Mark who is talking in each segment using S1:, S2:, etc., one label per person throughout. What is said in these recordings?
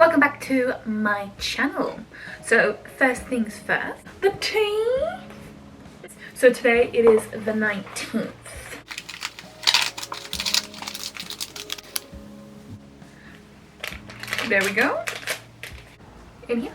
S1: Welcome back to my channel. So first things first, the tea. So today it is the 19th. There we go. In here.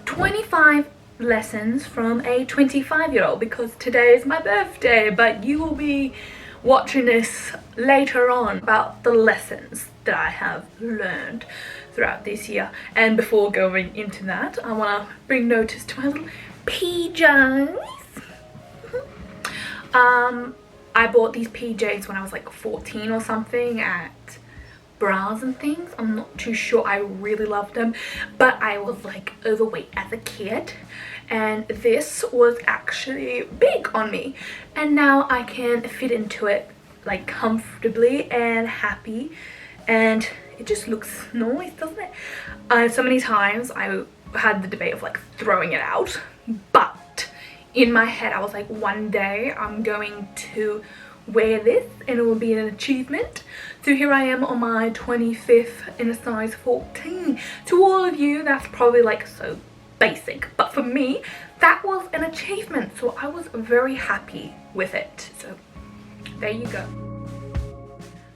S1: 25 lessons from a 25-year-old because today is my birthday, but you will be watching this later on about the lessons that I have learned throughout this year. And before going into that, I want to bring notice to my little PJs. I bought these PJs when I was like 14 or something at bras and things. I'm not too sure. I really loved them, but I was like overweight as a kid, and this was actually big on me, and now I can fit into it like comfortably and happy, and it just looks nice, doesn't it? So many times I had the debate of like throwing it out, but in my head I was like, one day I'm going to wear this and it will be an achievement. So here I am on my 25th in a size 14. To all of you, that's probably like so basic, but for me that was an achievement, so I was very happy with it. So there you go.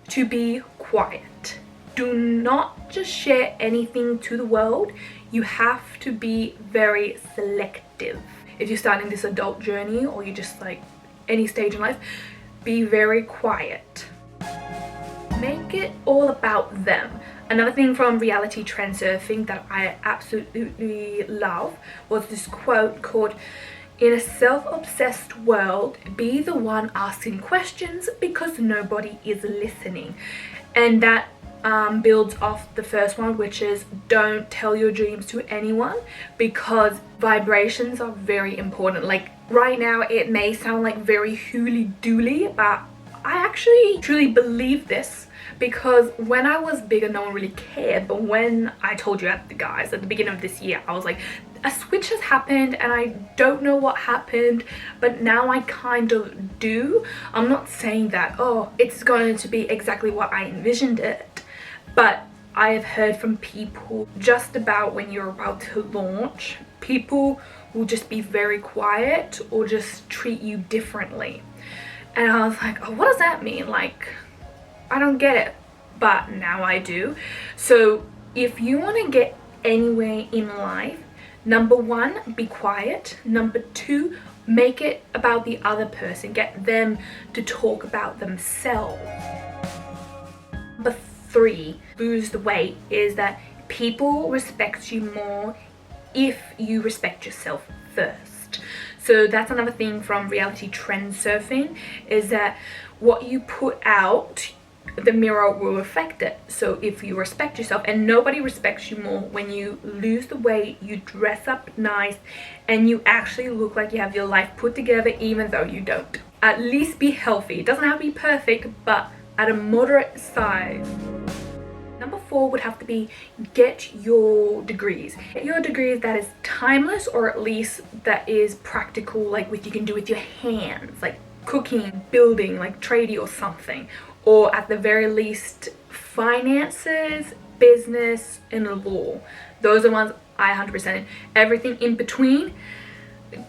S1: To be quiet. Do not just share anything to the world. You have to be very selective. If you're starting this adult journey or you're just like any stage in life, be very quiet. Make it all about them. Another thing from Reality Transurfing that I absolutely love was this quote called, "In a self-obsessed world, be the one asking questions because nobody is listening." And that builds off the first one, which is don't tell your dreams to anyone, because vibrations are very important. Like right now it may sound like very hooly-dooly, but I actually truly believe this, because when I was bigger no one really cared, but when I told you at the beginning of this year, I was like, a switch has happened and I don't know what happened, but now I kind of do. I'm not saying that, oh, it's going to be exactly what I envisioned it, but I have heard from people just about when you're about to launch, people will just be very quiet or just treat you differently. And I was like, oh, what does that mean? Like, I don't get it, but now I do. So if you want to get anywhere in life, number one, be quiet. Number two, make it about the other person. Get them to talk about themselves. Number three, lose the weight, is that people respect you more if you respect yourself first. So that's another thing from Reality Transurfing, is that what you put out, the mirror will reflect it. So if you respect yourself, and nobody respects you more when you lose the weight, you dress up nice, and you actually look like you have your life put together even though you don't. At least be healthy. It doesn't have to be perfect, but at a moderate size. Number four would have to be get your degrees. Get your degrees that is timeless, or at least that is practical, like you can do with your hands, like cooking, building, like tradie or something. Or at the very least, finances, business, and law. Those are ones I 100%. Everything in between,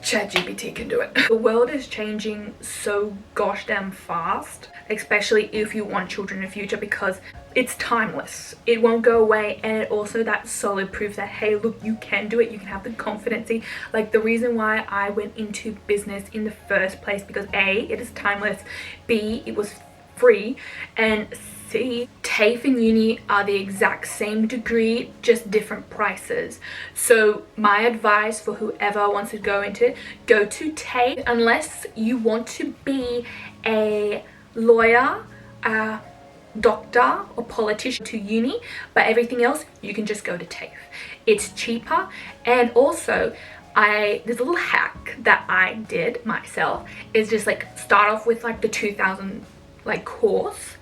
S1: ChatGPT can do it. The world is changing so gosh damn fast, especially if you want children in the future, because it's timeless. It won't go away, and also that solid proof that, hey, look, you can do it. You can have the confidence. Like the reason why I went into business in the first place, because A, it is timeless, B, it was free, and C, TAFE and uni are the exact same degree, just different prices. So my advice for whoever wants to go into it, go to TAFE unless you want to be a lawyer, a doctor or politician to uni, but everything else you can just go to TAFE. It's cheaper, and also there's a little hack that I did myself, is just like start off with like the 2,000 like course,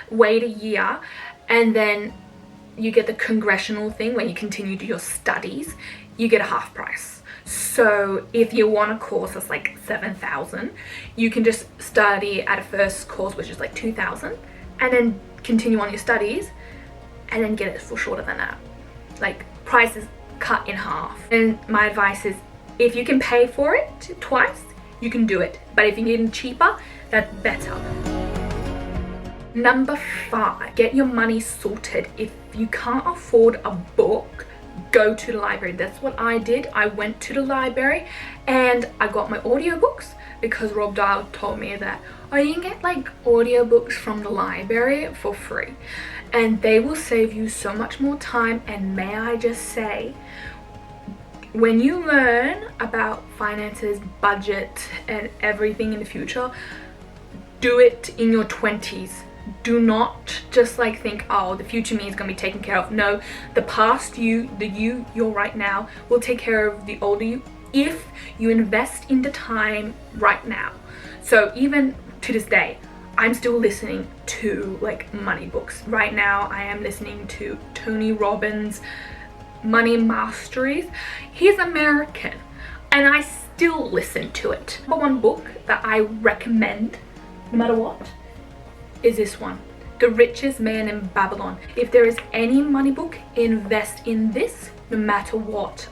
S1: wait a year, and then you get the congressional thing where you continue to your studies, you get a half price. So if you want a course that's like 7,000, you can just study at a first course which is like 2,000, and then continue on your studies and then get it for shorter than that. Like, price is cut in half. And my advice is, if you can pay for it twice, you can do it. But if you get it cheaper, that's better. Number 5, get your money sorted. If you can't afford a book, go to the library. That's what I did. I went to the library and I got my audiobooks because Rob Dahl told me that, oh, you can get like audiobooks from the library for free and they will save you so much more time. And may I just say, when you learn about finances, budget and everything in the future, do it in your 20s. Do not just like think, oh, the future me is going to be taken care of. No, the past you, the you're right now, will take care of the older you if you invest in the time right now. So even to this day, I'm still listening to like money books. Right now, I am listening to Tony Robbins' Money Masteries. He's American and I still listen to it. But one book that I recommend, no matter what, is this one, The Richest Man in Babylon. If there is any money book, invest in this no matter what.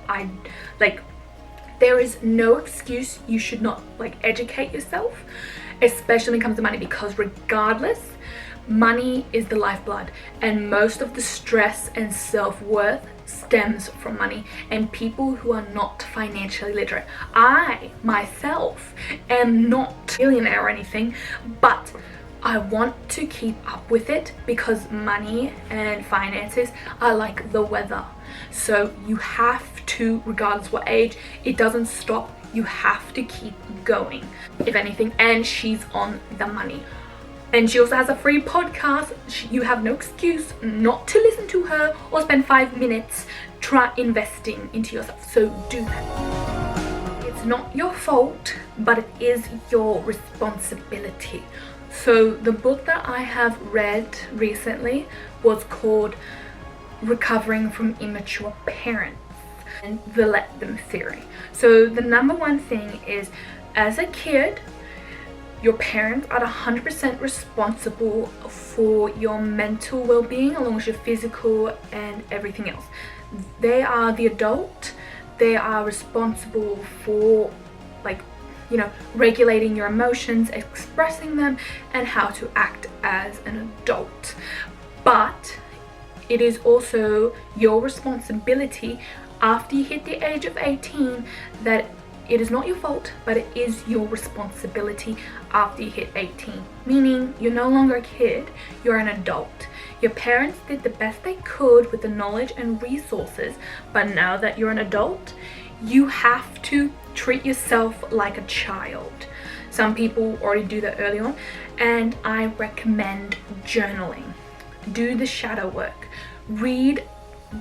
S1: There is no excuse you should not like educate yourself, especially when it comes to money, because regardless, money is the lifeblood and most of the stress and self-worth stems from money. And people who are not financially literate, I myself am not a billionaire or anything, but I want to keep up with it because money and finances are like the weather. So you have to, regardless what age, it doesn't stop. You have to keep going, if anything. And she's on the money. And she also has a free podcast. You have no excuse not to listen to her or spend 5 minutes try investing into yourself. So do that. It's not your fault, but it is your responsibility. So the book that I have read recently was called Recovering from Immature Parents and the Let Them Theory. So the number one thing is, as a kid, your parents are 100% responsible for your mental well-being along with your physical and everything else. They are the adult. They are responsible for regulating your emotions, expressing them, and how to act as an adult. But it is also your responsibility after you hit the age of 18 that it is not your fault, but it is your responsibility after you hit 18. Meaning you're no longer a kid, you're an adult. Your parents did the best they could with the knowledge and resources, but now that you're an adult, you have to treat yourself like a child. Some people already do that early on, and I recommend journaling. Do the shadow work. Read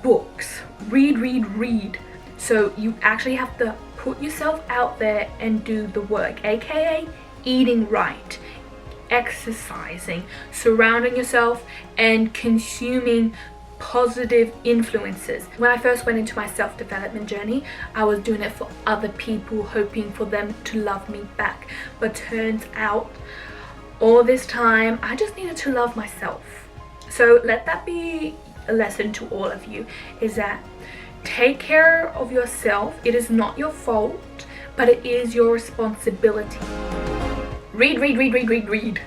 S1: books. Read. So you actually have to put yourself out there and do the work, aka eating right, exercising, surrounding yourself, and consuming positive influences. When I first went into my self-development journey, I was doing it for other people, hoping for them to love me back. But turns out all this time I just needed to love myself. So let that be a lesson to all of you, is that take care of yourself. It is not your fault, but it is your responsibility. Read.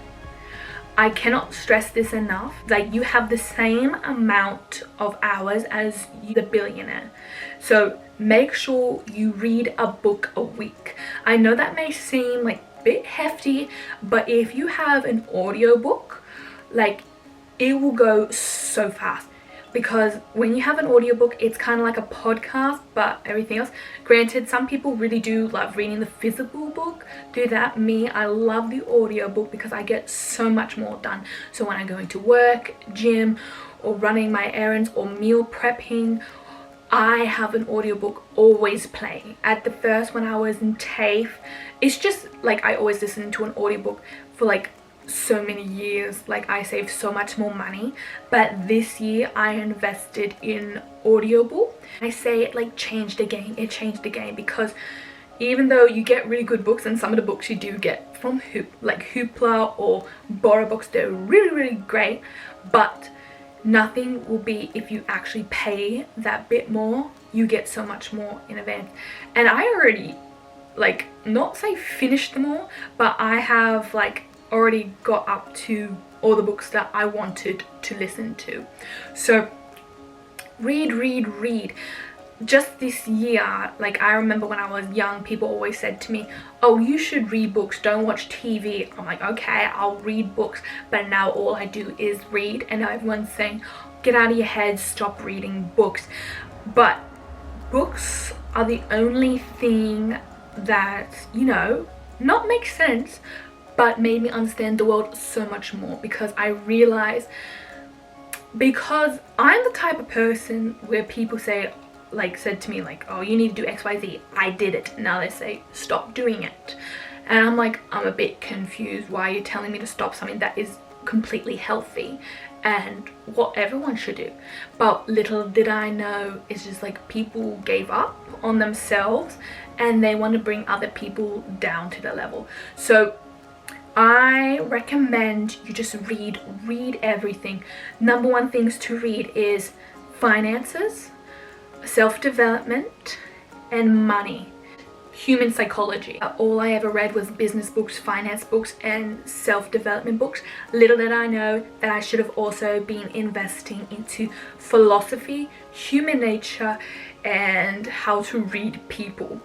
S1: I cannot stress this enough. Like, you have the same amount of hours as the billionaire. So make sure you read a book a week. I know that may seem like a bit hefty, but if you have an audiobook, like, it will go so fast. Because when you have an audiobook, it's kind of like a podcast, but everything else. Granted, some people really do love reading the physical book. Do that. Me, I love the audiobook because I get so much more done. So when I'm going to work, gym, or running my errands, or meal prepping, I have an audiobook always playing. At the first, when I was in TAFE, it's just like I always listen to an audiobook for like so many years. Like, I saved so much more money, but this year I invested in Audible. I say it like changed the game. It changed the game, because even though you get really good books, and some of the books you do get from Hoopla or Borrow books, they're really great, but nothing will be if you actually pay that bit more. You get so much more in advance. And I already, like, not say finished them all, but I have like already got up to all the books that I wanted to listen to. So read. Just this year, like, I remember when I was young, people always said to me, oh, you should read books, don't watch TV. I'm like, okay, I'll read books. But now all I do is read, and everyone's saying, get out of your head, stop reading books. But books are the only thing that, you know, not make sense, but made me understand the world so much more, because I realized, because I'm the type of person where people say, like, said to me, like, oh, you need to do XYZ. I did it. Now they say, stop doing it. And I'm like, I'm a bit confused. Why are you telling me to stop something that is completely healthy and what everyone should do? But little did I know, it's just like people gave up on themselves and they want to bring other people down to their level. So I recommend you just read everything. Number one things to read is finances, self-development, and money. Human psychology. All I ever read was business books, finance books, and self-development books. Little did I know that I should have also been investing into philosophy, human nature, and how to read people.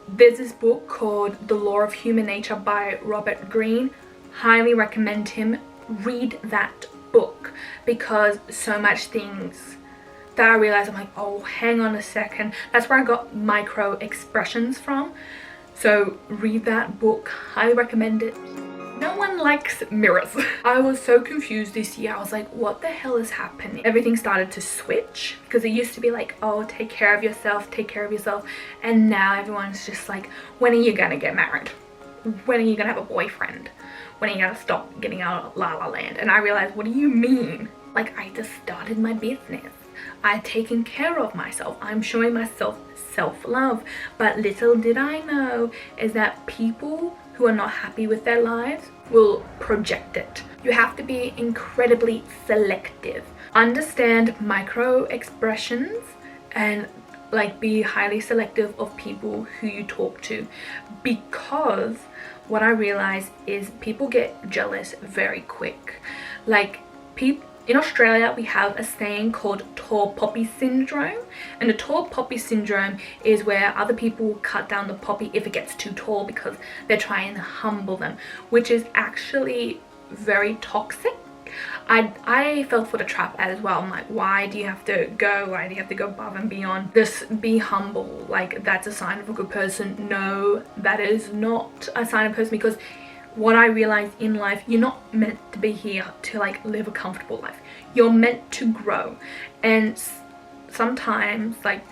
S1: There's this book called The Law of Human Nature by Robert Greene. Highly recommend him. Read that book, because so much things that I realized, I'm like, oh, hang on a second. That's where I got micro expressions from. So read that book. Highly recommend it. No one likes mirrors. I was so confused this year. I was like, what the hell is happening? Everything started to switch, because it used to be like, oh, take care of yourself, take care of yourself. And now everyone's just like, when are you gonna get married? When are you gonna have a boyfriend? When are you gonna stop getting out of La La Land? And I realized, what do you mean? Like, I just started my business. I've taken care of myself. I'm showing myself self-love. But little did I know is that people who are not happy with their lives will project it. You have to be incredibly selective. Understand micro expressions and like be highly selective of people who you talk to, because what I realize is people get jealous very quick. Like, people in Australia, we have a saying called tall poppy syndrome. And the tall poppy syndrome is where other people cut down the poppy if it gets too tall, because they're trying to humble them, which is actually very toxic. I fell for the trap as well. I'm like, why do you have to go above and beyond? Just be humble. Like, that's a sign of a good person. No, that is not a sign of a person, because what I realized in life, you're not meant to be here to like live a comfortable life. You're meant to grow. And sometimes like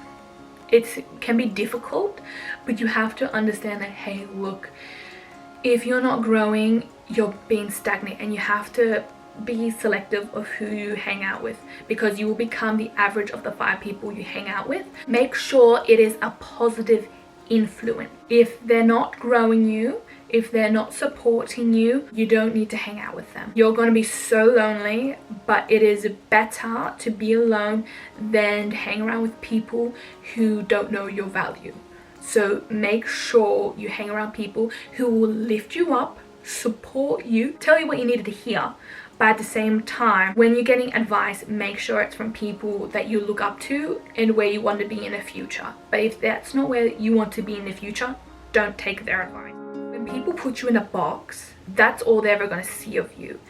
S1: it can be difficult, but you have to understand that, hey, look, if you're not growing, you're being stagnant, and you have to be selective of who you hang out with, because you will become the average of the 5 people you hang out with. Make sure it is a positive influence. If they're not growing you, if they're not supporting you, you don't need to hang out with them. You're going to be so lonely, but it is better to be alone than to hang around with people who don't know your value. So make sure you hang around people who will lift you up, support you, tell you what you needed to hear. But at the same time, when you're getting advice, make sure it's from people that you look up to and where you want to be in the future. But if that's not where you want to be in the future, don't take their advice. When people put you in a box, that's all they're ever going to see of you.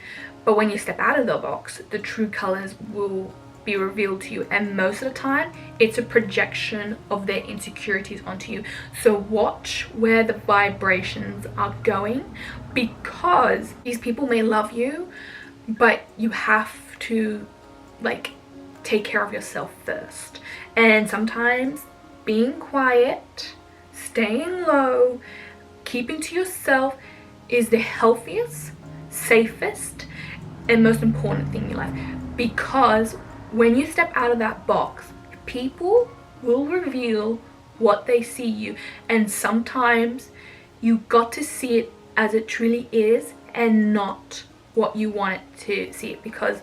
S1: But when you step out of the box, the true colors will be revealed to you, and most of the time it's a projection of their insecurities onto you. So watch where the vibrations are going, because these people may love you, but you have to like take care of yourself first. And sometimes being quiet, staying low, keeping to yourself is the healthiest, safest, and most important thing in your life. Because when you step out of that box, people will reveal what they see you, and sometimes you got to see it as it truly is and not what you want it to see it. Because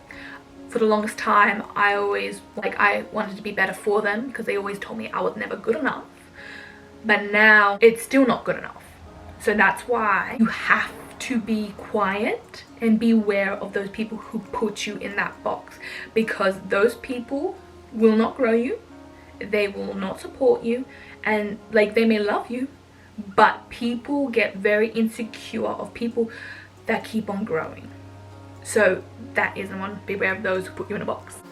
S1: For the longest time, I always, like, I wanted to be better for them because they always told me I was never good enough. But now it's still not good enough. So that's why you have to be quiet and beware of those people who put you in that box, because those people will not grow you, they will not support you, and like, they may love you, but people get very insecure of people that keep on growing. So that is the one, beware of those who put you in a box.